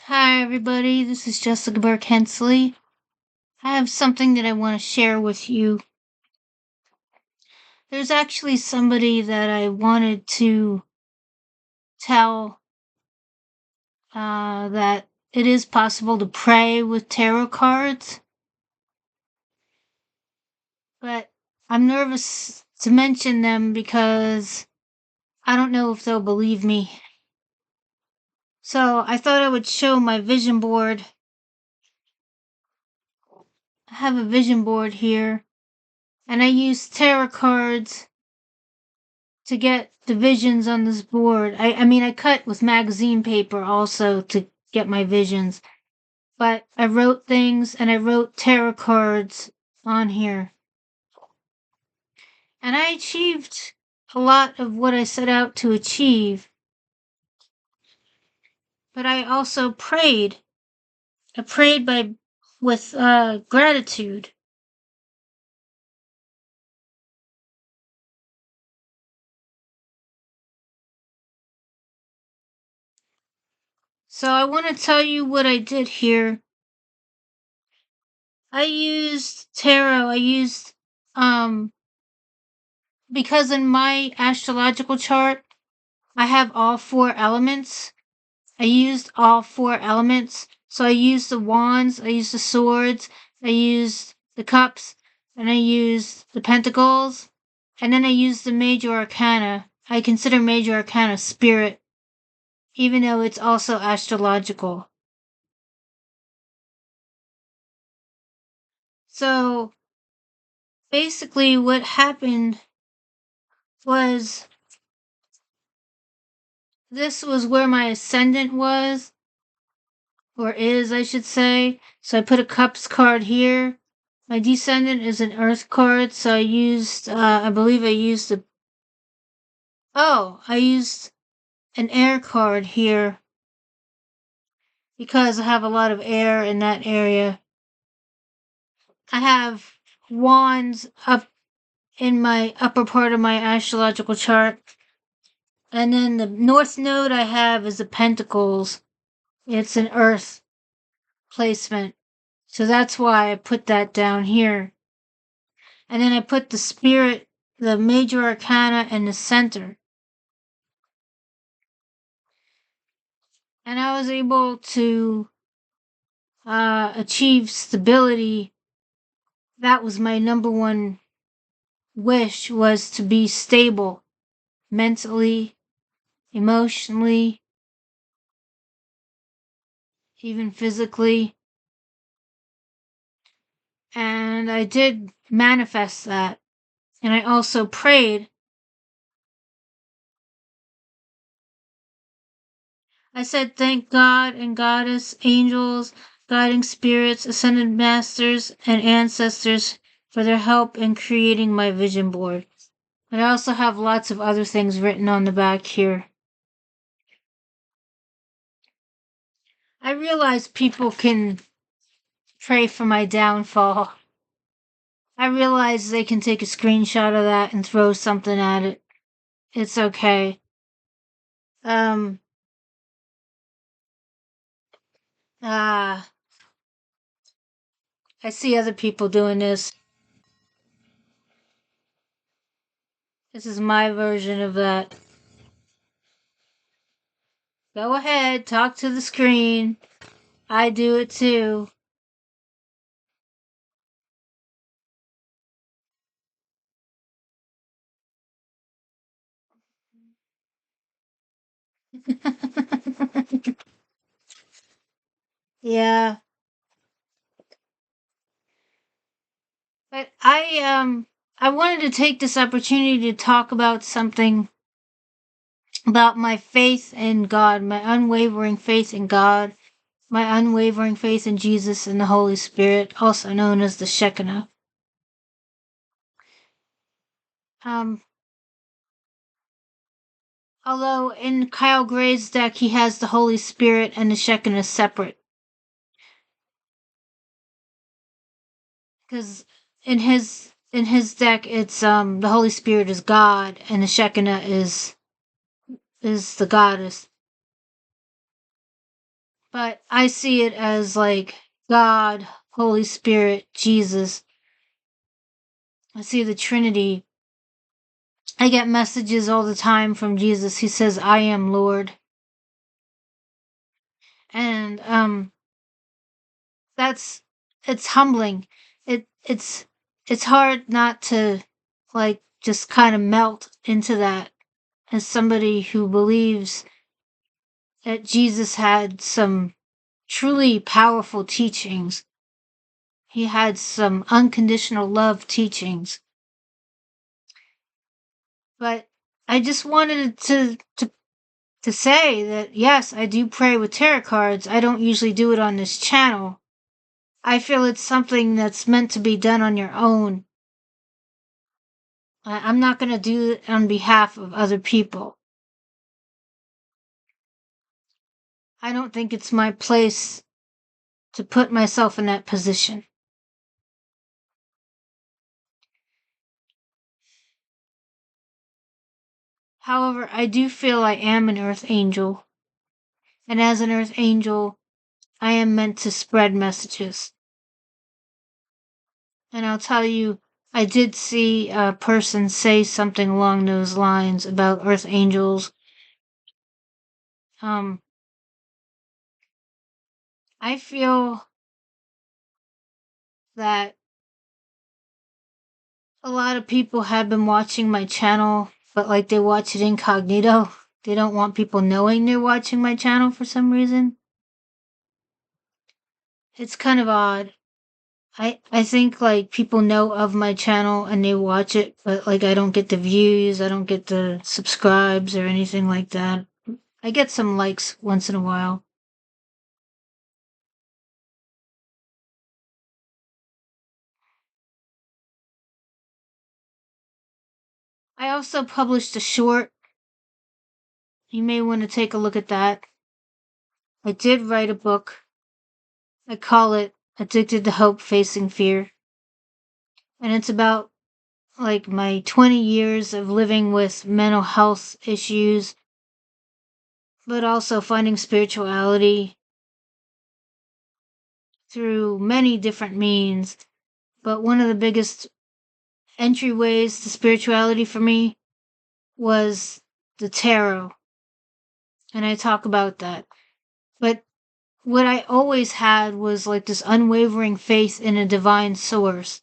Hi, everybody. This is Jessica Burke Hensley. I have something that I want to share with you. There's actually somebody that I wanted to tell that it is possible to pray with tarot cards, but I'm nervous to mention them because I don't know if they'll believe me. So I thought I would show my vision board. I have a vision board here, and I use tarot cards to get the visions on this board. I cut with magazine paper also to get my visions, but I wrote things and I wrote tarot cards on here. And I achieved a lot of what I set out to achieve. But I also prayed. I prayed with gratitude. So I want to tell you what I did here. I used tarot. Because in my astrological chart, I have all four elements. I used all four elements. So I used the wands, I used the swords, I used the cups, and I used the pentacles, and then I used the major arcana. I consider major arcana spirit, even though it's also astrological. So basically, what happened was this was where my ascendant was, or is, I should say. So I put a cups card here. My descendant is an earth card, so I believe I used I used an air card here because I have a lot of air in that area. I have wands up in my upper part of my astrological chart. And then the north node I have is the pentacles. It's an earth placement. So that's why I put that down here. And then I put the spirit, the major arcana, in the center. And I was able to achieve stability. That was my number one wish, was to be stable mentally, emotionally, even physically. And I did manifest that. And I also prayed. I said, thank God and Goddess, angels, guiding spirits, ascended masters, and ancestors for their help in creating my vision board. And I also have lots of other things written on the back here. I realize people can pray for my downfall. I realize they can take a screenshot of that and throw something at it. It's okay. Um, I see other people doing this. This is my version of that. Go ahead, talk to the screen. I do it too. Yeah. But I wanted to take this opportunity to talk about something about my faith in God, my unwavering faith in God, my unwavering faith in Jesus and the Holy Spirit, also known as the Shekinah. Um, Although in Kyle Gray's deck he has the Holy Spirit and the Shekinah separate. Because in his deck it's the Holy Spirit is God and the Shekinah is the goddess. but I see it as like God, Holy Spirit, Jesus. I see the Trinity. I get messages all the time from Jesus. He says, I am Lord. And that's it's humbling. It's hard not to like just kind of melt into that as somebody who believes that Jesus had some truly powerful teachings. He had some unconditional love teachings. But I just wanted to say that yes, I do pray with tarot cards. I don't usually do it on this channel. I feel it's something that's meant to be done on your own. I'm not going to do it on behalf of other people. I don't think it's my place to put myself in that position. However, I do feel I am an earth angel. And as an earth angel, I am meant to spread messages. And I'll tell you, I did see a person say something along those lines about earth angels. I feel that a lot of people have been watching my channel, but like they watch it incognito. They don't want people knowing they're watching my channel for some reason. It's kind of odd. I think like people know of my channel and they watch it, but like I don't get the views, I don't get the subscribes or anything like that. I get some likes once in a while. I also published a short. You may want to take a look at that. I did write a book. I call it Addicted to Hope Facing Fear. And it's about like my 20 years of living with mental health issues, but also finding spirituality through many different means. But one of the biggest entryways to spirituality for me was the tarot. And I talk about that. But what I always had was like this unwavering faith in a divine source.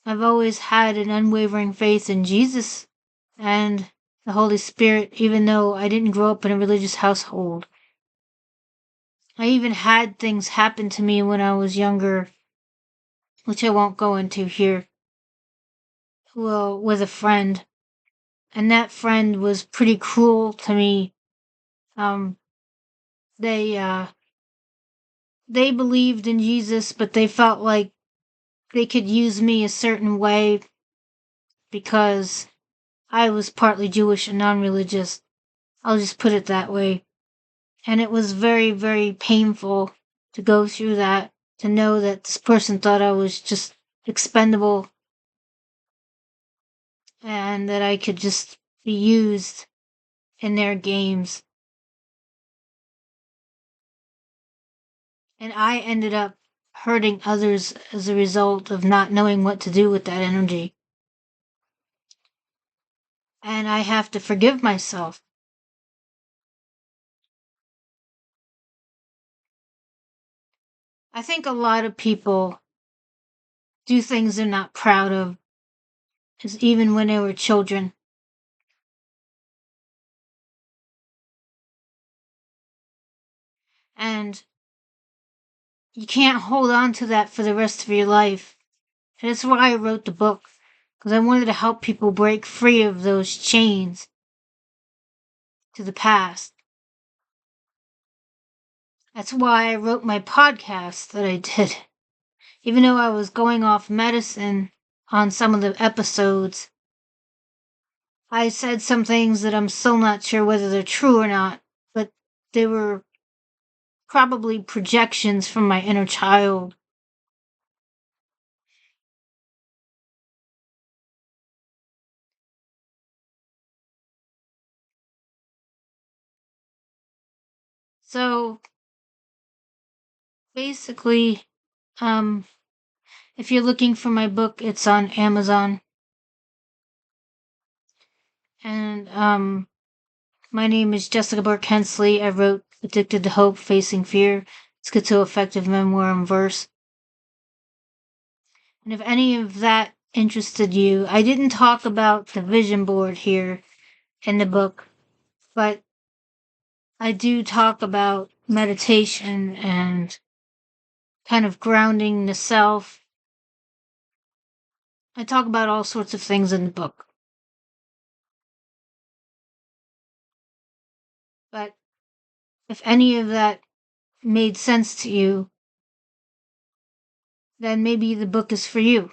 I've always had an unwavering faith in Jesus and the Holy Spirit, even though I didn't grow up in a religious household. I even had things happen to me when I was younger, which I won't go into here, well, with a friend. And that friend was pretty cruel to me. Um, they, uh, they believed in Jesus, but they felt like they could use me a certain way because I was partly Jewish and non-religious. I'll just put it that way. And it was very, very painful to go through that, to know that this person thought I was just expendable and that I could just be used in their games. And I ended up hurting others as a result of not knowing what to do with that energy. And I have to forgive myself. I think a lot of people do things they're not proud of, as even when they were children. And you can't hold on to that for the rest of your life. And that's why I wrote the book, because I wanted to help people break free of those chains to the past. That's why I wrote my podcast that I did. Even though I was going off medicine on some of the episodes, I said some things that I'm still not sure whether they're true or not, but they were probably projections from my inner child. So Basically, if you're looking for my book, it's on Amazon. And my name is Jessica Burke Hensley. I wrote Addicted to Hope, Facing Fear, Schizoaffective Memoir in Verse. And if any of that interested you, I didn't talk about the vision board here in the book, but I do talk about meditation and kind of grounding the self. I talk about all sorts of things in the book. But if any of that made sense to you, then maybe the book is for you.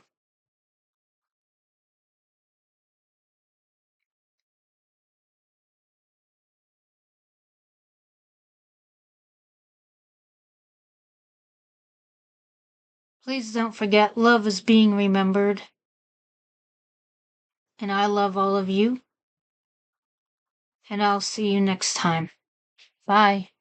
Please don't forget, love is being remembered. And I love all of you. And I'll see you next time. Bye.